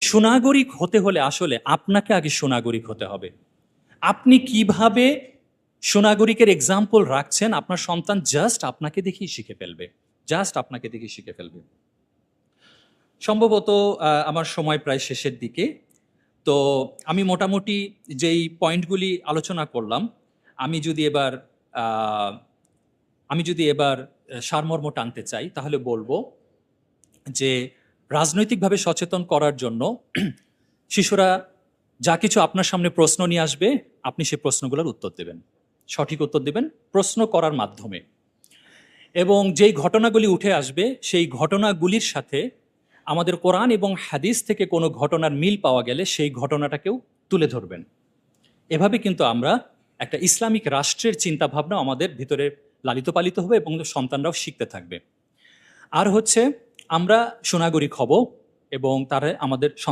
সুনাগরিক হতে হলে আসলে আপনাকে আগে সুনাগরিক হতে হবে। আপনি কিভাবে সুনাগরিকের এক্সাম্পল রাখছেন, আপনার সন্তান জাস্ট আপনাকে দেখেই শিখে ফেলবে, জাস্ট আপনাকে দেখেই শিখে ফেলবে। সম্ভবত আমার সময় প্রায় শেষের দিকে। তো আমি মোটামুটি যেই পয়েন্টগুলি আলোচনা করলাম, আমি যদি এবার আহ, সারমর্ম টানতে চাই, তাহলে বলবো যে রাজনৈতিকভাবে সচেতন করার জন্য শিশুরা যা কিছু আপনার সামনে প্রশ্ন নিয়ে আসবে, আপনি সেই প্রশ্নগুলোর উত্তর দেবেন, সঠিক উত্তর দেবেন প্রশ্ন করার মাধ্যমে। এবং যেই ঘটনাগুলি উঠে আসবে, সেই ঘটনাগুলির সাথে আমাদের কোরআন এবং হাদিস থেকে কোনো ঘটনার মিল পাওয়া গেলে সেই ঘটনাটাকেও তুলে ধরবেন। এভাবে কিন্তু আমরা একটা ইসলামিক রাষ্ট্রের চিন্তাভাবনা আমাদের ভিতরে লালিত পালিত হবে এবং সন্তানরাও শিখতে থাকবে। আর হচ্ছে আমরা সুনাগরিক হব এবং তারা আমাদের